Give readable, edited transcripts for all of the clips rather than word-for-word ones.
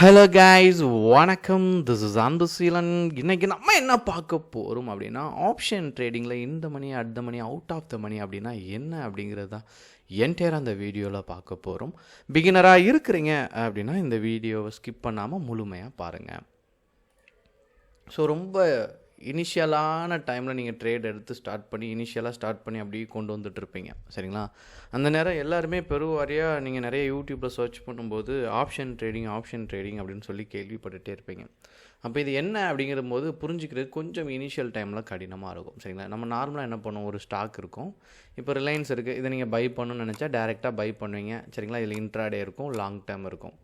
Hello guys, வணக்கம். This is Anbuseelan. இன்னைக்கு நம்ம என்ன பார்க்க போகிறோம் அப்படின்னா, ஆப்ஷன் ட்ரேடிங்கில் இந்த money at the money out of the money அப்படின்னா என்ன அப்படிங்கிறது தான் என்டையராக அந்த வீடியோவில் பார்க்க போகிறோம். பிகினராக இருக்கிறீங்க அப்படின்னா இந்த வீடியோவை ஸ்கிப் பண்ணாமல் முழுமையாக பாருங்கள். ஸோ ரொம்ப இனிஷியலான டைமில் நீங்கள் ட்ரேட் எடுத்து ஸ்டார்ட் பண்ணி அப்படியே கொண்டு வந்துட்டுருப்பீங்க, சரிங்களா? அந்த நேரம் எல்லாருமே பெருவாரியாக நீங்கள் நிறைய யூடியூப்பில் சர்ச் பண்ணும்போது ஆப்ஷன் ட்ரேடிங் அப்படின்னு சொல்லி கேள்விப்பட்டுகிட்டே இருப்பீங்க. அப்போ இது என்ன அப்படிங்கிற போது புரிஞ்சிக்கிறது கொஞ்சம் இனிஷியல் டைமில் கடினமாக இருக்கும், சரிங்களா? நம்ம நார்மலாக என்ன பண்ணுவோம், ஒரு ஸ்டாக் இருக்கும். இப்போ ரிலையன்ஸ் இருக்குது, இதை நீங்கள் பை பண்ணணும்னு நினச்சா டேரெக்டாக பை பண்ணுவீங்க, சரிங்களா? இதில் இன்ட்ராடே இருக்கும், லாங் டேர்ம் இருக்கும்.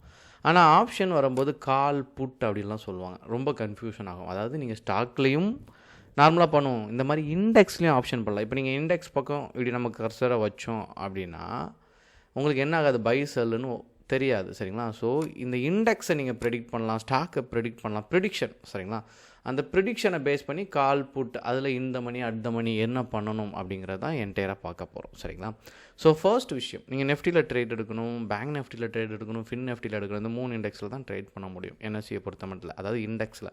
ஆனால் ஆப்ஷன் வரும்போது கால் புட் அப்படின்லாம் சொல்லுவாங்க. ரொம்ப கன்ஃபியூஷன் ஆகும். அதாவது நீங்கள் ஸ்டாக்லேயும் நார்மலாக பண்ணுவோம், இந்த மாதிரி இண்டெக்ஸ்லேயும் ஆப்ஷன் பண்ணலாம். இப்போ நீங்கள் இண்டெக்ஸ் பக்கம் இப்படி நம்ம கர்சரை வச்சோம் அப்படின்னா உங்களுக்கு என்ன ஆகாது, பை செல்லுன்னு தெரியாது, சரிங்களா? ஸோ இந்த இண்டெக்ஸை நீங்கள் ப்ரெடிக்ட் பண்ணலாம், ஸ்டாக்கை ப்ரெடிக்ட் பண்ணலாம், ப்ரிடிக்ஷன், சரிங்களா? அந்த ப்ரிடிக்ஷனை பேஸ் பண்ணி கால் புட் அதில் இந்த மணி அட் த மணி என்ன பண்ணணும் அப்படிங்கிறது தான் என்டையராக பார்க்க போகிறோம், சரிங்களா? ஸோ ஃபர்ஸ்ட் விஷயம், நீங்கள் நெஃப்டியில் ட்ரேட் எடுக்கணும், பேங்க் நெஃப்டியில் ட்ரேட் எடுக்கணும், ஃபின் நெஃப்டியில் எடுக்கணும். இந்த 3 இண்டெக்ஸில் தான் ட்ரேட் பண்ண முடியும் என்எஸ்சியை பொறுத்த மட்டும். அதாவது இண்டெக்ஸில்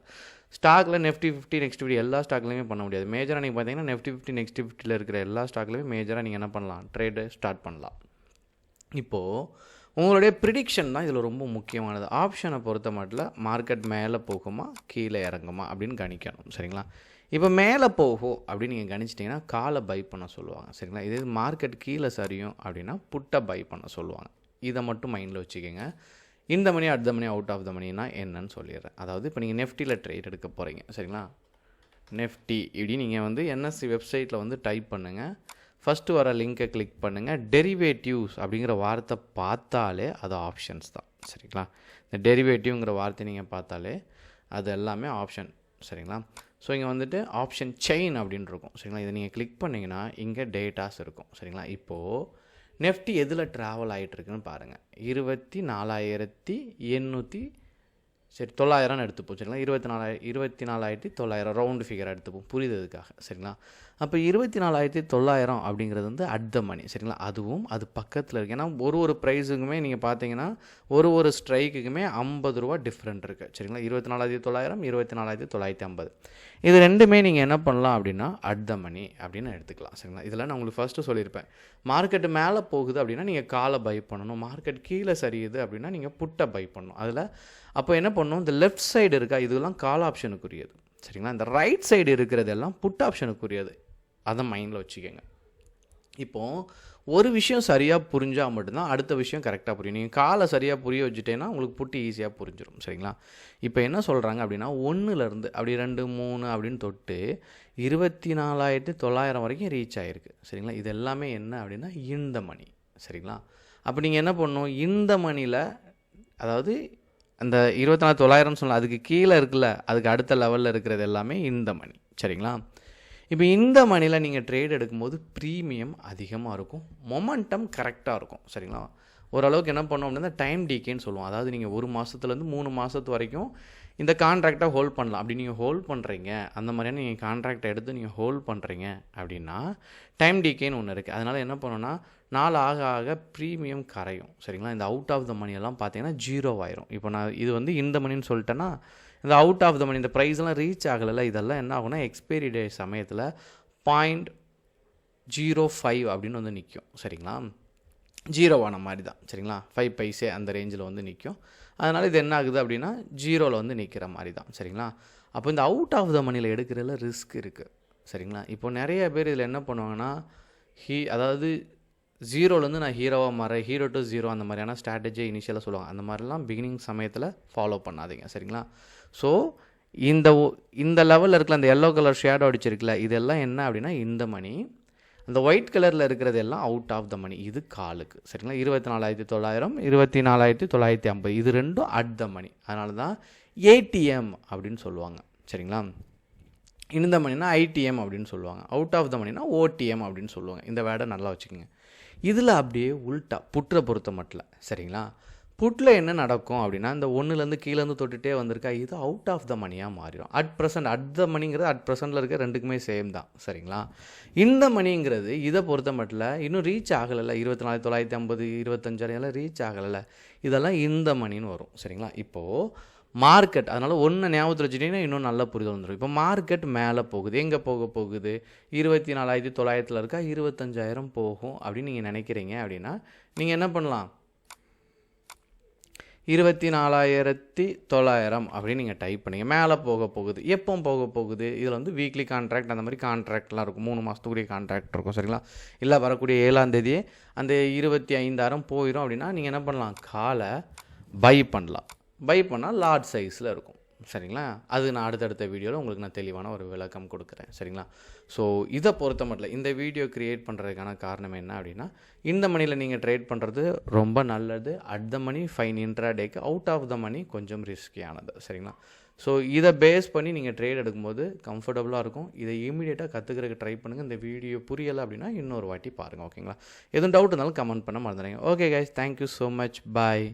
ஸ்டாக்கில் நெஃப்டி 50 நெக்ஸ்ட் 50 எல்லா ஸ்டாக்லையுமே பண்ண முடியாது. மேஜராக நீங்கள் பார்த்தீங்கன்னா நெஃப்டி 50 நெக்ஸ்ட் 50 இருக்கிற எல்லா ஸ்டாக்லையுமே மேஜராக நீங்கள் என்ன பண்ணலாம், ட்ரேடு ஸ்டார்ட் பண்ணலாம். இப்போது உங்களுடைய ப்ரிடிக்ஷன் தான் இதில் ரொம்ப முக்கியமானது. ஆப்ஷனை பொறுத்த மட்டும் மார்க்கெட் மேலே போகுமா கீழே இறங்குமா அப்படின்னு கணிக்கணும், சரிங்களா? இப்போ மேலே போகும் அப்படின்னு நீங்கள் கணிச்சிட்டிங்கன்னா காலை பை பண்ண சொல்லுவாங்க, சரிங்களா? இதே மார்க்கெட் கீழே சரியும் அப்படின்னா புட்டை பை பண்ண சொல்லுவாங்க. இதை மட்டும் மைண்டில் வச்சுக்கோங்க. இந்த money at the money out of the மணினா என்னன்னு சொல்லிடுறேன். அதாவது இப்போ நீங்கள் நெஃப்டியில் ட்ரேட் எடுக்க போகிறீங்க, சரிங்களா? நெஃப்டி இப்படி நீங்கள் என்எஸ்சி வெப்சைட்டில் டைப் பண்ணுங்கள். ஃபஸ்ட்டு வர லிங்க்கை கிளிக் பண்ணுங்கள். டெரிவேட்டிவ்ஸ் அப்படிங்கிற வார்த்தை பார்த்தாலே அது ஆப்ஷன்ஸ் தான், சரிங்களா? இந்த டெரிவேட்டிவ்ங்கிற வார்த்தை நீங்கள் பார்த்தாலே அது எல்லாமே ஆப்ஷன், சரிங்களா? ஸோ இங்கே ஆப்ஷன் செயின் அப்படின்னு இருக்கும், சரிங்களா? இதை நீங்கள் கிளிக் பண்ணிங்கன்னா இங்கே டேட்டாஸ் இருக்கும், சரிங்களா? இப்போது நெஃப்டி எதில் ட்ராவல் ஆகிட்டுருக்குன்னு பாருங்கள். 24,800 சரி 900 எடுத்துப்போம், சரிங்களா? 24,900 ரவுண்டு ஃபிகர் எடுத்துப்போம் புரியுதுக்காக, சரிங்களா? அப்போ 24,900 அப்படிங்கிறது அட் த மணி, சரிங்களா? அதுவும் அது பக்கத்தில் இருக்குது. ஏன்னா ஒரு ப்ரைஸுக்குமே நீங்கள் பார்த்தீங்கன்னா ஒரு ஸ்ட்ரைக்குக்குமே 50 ரூபா டிஃப்ரெண்ட் இருக்குது, சரிங்களா? 24,900 24,950 இது ரெண்டுமே நீங்கள் என்ன பண்ணலாம் அப்படின்னா அட் த மணி அப்படின்னு எடுத்துக்கலாம், சரிங்களா? இதில் நான் உங்களுக்கு ஃபஸ்ட்டு சொல்லியிருப்பேன், மார்க்கெட்டு மேலே போகுது அப்படின்னா நீங்கள் காலை பை பண்ணணும், மார்க்கெட் கீழே சரியுது அப்படின்னா நீங்கள் புட்டை பை பண்ணணும். அதில் அப்போ என்ன பண்ணணும், இந்த லெஃப்ட் சைடு இருக்கா இதெல்லாம் கால் ஆப்ஷனுக்குரியது, சரிங்களா? இந்த ரைட் சைடு இருக்கிறது எல்லாம் புட் ஆப்ஷனுக்குரியது. அதை மைண்டில் வச்சுக்கோங்க. இப்போது ஒரு விஷயம் சரியாக புரிஞ்சால் மட்டும்தான் அடுத்த விஷயம் கரெக்டாக புரியும். நீங்கள் காலை சரியாக புரிய வச்சுட்டேன்னா உங்களுக்கு புட்டு ஈஸியாக புரிஞ்சிடும், சரிங்களா? இப்போ என்ன சொல்கிறாங்க அப்படின்னா 1லேருந்து அப்படி 2 3 அப்படின்னு தொட்டு 24,900 வரைக்கும் ரீச் ஆகிருக்கு, சரிங்களா? இது எல்லாமே என்ன அப்படின்னா இந்த மணி, சரிங்களா? அப்போ நீங்கள் என்ன பண்ணணும், இந்த மணியில் அதாவது அந்த 24,900 சொல்லலாம், அதுக்கு கீழே இருக்குல்ல, அதுக்கு அடுத்த லெவலில் இருக்கிறது எல்லாமே இந்த மணி, சரிங்களா? இப்போ இந்த மணியில் நீங்கள் ட்ரேட் எடுக்கும்போது ப்ரீமியம் அதிகமாக இருக்கும், மொமெண்டம் கரெக்டாக இருக்கும், சரிங்களா? ஓரளவுக்கு என்ன பண்ணோம் அப்படின்னா டைம் டிகேன்னு சொல்லுவோம். அதாவது நீங்கள் 1 மாதத்துலேருந்து 3 மாதத்து வரைக்கும் இந்த கான்ட்ராக்டாக ஹோல்ட் பண்ணலாம். அப்படி நீங்கள் ஹோல்ட் பண்ணுறீங்க, அந்த மாதிரியான நீங்கள் கான்ட்ராக்டை எடுத்து நீங்கள் ஹோல்ட் பண்ணுறீங்க அப்படின்னா டைம் டிகேன்னு ஒன்று இருக்குது. அதனால் என்ன பண்ணணும்னா நாள் ஆக ஆக ப்ரீமியம் கரையும், சரிங்களா? இந்த அவுட் ஆஃப் த மணியெல்லாம் பார்த்தீங்கன்னா 0 ஆயிரும். இப்போ நான் இது இந்த மணின்னு சொல்லிட்டேன்னா இந்த அவுட் ஆஃப் த மணி இந்த ப்ரைஸ்லாம் ரீச் ஆகலை, இதெல்லாம் என்ன ஆகுனா எக்ஸ்பைரி டே சமயத்தில் 0.05 அப்படின்னு நிற்கும், சரிங்களா? 0 மாதிரி தான், சரிங்களா? 5 பைசே அந்த ரேஞ்சில் நிற்கும். அதனால் இது என்ன ஆகுது அப்படின்னா 0ல் நிற்கிற மாதிரி தான், சரிங்களா? அப்போ இந்த அவுட் ஆஃப் த மணியில் எடுக்கிறதுல ரிஸ்க் இருக்குது, சரிங்களா? இப்போ நிறைய பேர் இதில் என்ன பண்ணுவாங்கன்னா அதாவது 0லேருந்து நான் ஹீரோவாக மாறேன், ஹீரோ டு 0 அந்த மாதிரியான ஸ்ட்ராட்டஜியை இனிஷியலாக சொல்லுவாங்க. அந்த மாதிரிலாம் பிகினிங் சமயத்தில் ஃபாலோ பண்ணாதீங்க, சரிங்களா? ஸோ இந்த லெவலில் இருக்கிற அந்த எல்லோ கலர் ஷேடோ அடிச்சிருக்குல்ல, இதெல்லாம் என்ன அப்படின்னா இந்த மணி. அந்த ஒயிட் கலரில் இருக்கிறது எல்லாம் அவுட் ஆஃப் த மணி, இது காலுக்கு, சரிங்களா? 24,900 24,950 இது ரெண்டும் அட் த மணி. அதனால தான் ஏடிஎம் அப்படின்னு சொல்லுவாங்க, சரிங்களா? இந்த மணினா ஐடிஎம் அப்படின்னு சொல்லுவாங்க, அவுட் ஆஃப் த மணினா ஓடிஎம் அப்படின்னு சொல்லுவாங்க. இந்த வேர்டை நல்லா வச்சுக்கோங்க. இதில் அப்படியே உல்ட்டா புற்றை பொறுத்த மட்டும், சரிங்களா? புட்டில் என்ன நடக்கும் அப்படின்னா, இந்த 1லேருந்து கீழேருந்து தொட்டுட்டே வந்திருக்கா, இது அவுட் ஆஃப் த மணியாக மாறிடும். அட் த மணிங்கிறது அட் ப்ரெசென்ட்டில் இருக்க 2க்குமே சேம் தான். சரிங்களா? இந்த மணிங்கிறது இதை பொறுத்த மட்டும் இன்னும் ரீச் ஆகலைல்ல. 24,950, 25,000 எல்லாம் ரீச் ஆகலைல்ல. இதெல்லாம் இந்த மணின்னு வரும். சரிங்களா? இப்போது மார்க்கெட், அதனால் ஒன்று ஞாபகத்தில் வச்சுட்டிங்கன்னா இன்னும் நல்ல புரிதல் வந்துடும். இப்போ மார்க்கெட் மேலே போகுது, எங்கே போகுது, 24,900 இருக்கா, 25,000 போகும் அப்படின்னு நீங்கள் நினைக்கிறீங்க அப்படின்னா, நீங்கள் என்ன பண்ணலாம், 24,900 அப்படின்னு நீங்கள் டைப் பண்ணிங்க. மேலே போகுது. எப்போ போகுது, இதில் வந்து வீக்லி கான்ட்ராக்ட் அந்த மாதிரி கான்ட்ராக்ட்லாம் இருக்கும். 3 மாதத்துக்குரிய கான்ட்ராக்ட் இருக்கும். சரிங்களா? இல்லை வரக்கூடிய 7ஆம் தேதியே அந்த 25,000 போயிடும் அப்படின்னா நீங்கள் என்ன பண்ணலாம், காலை பை பண்ணலாம். பை பண்ணால் லார்ஜ் சைஸில் இருக்கும். சரிங்களா? அது நான் அடுத்தடுத்த வீடியோவில் உங்களுக்கு நான் தெளிவான ஒரு விளக்கம் கொடுக்குறேன். சரிங்களா? ஸோ இதை பொறுத்த மட்டும் இந்த வீடியோ க்ரியேட் பண்ணுறதுக்கான காரணம் என்ன அப்படின்னா, இந்த மணியில் நீங்கள் ட்ரேட் பண்ணுறது ரொம்ப நல்லது. அட் த மணி ஃபைன், இன்ட்ராடேக்கு அவுட் ஆஃப் த மணி கொஞ்சம் ரிஸ்கியானது. சரிங்களா? ஸோ இதை பேஸ் பண்ணி நீங்கள் ட்ரேட் எடுக்கும்போது கம்ஃபர்டபுளாக இருக்கும். இதை இமீடியட்டாக கற்றுக்கிறதுக்கு ட்ரை பண்ணுங்கள். இந்த வீடியோ புரியலை அப்படின்னா இன்னொரு வாட்டி பாருங்கள். ஓகேங்களா? எதுவும் டவுட் இருந்தாலும் கமெண்ட் பண்ண மறந்துடுங்க. Okay guys, thank you so much. பாய்.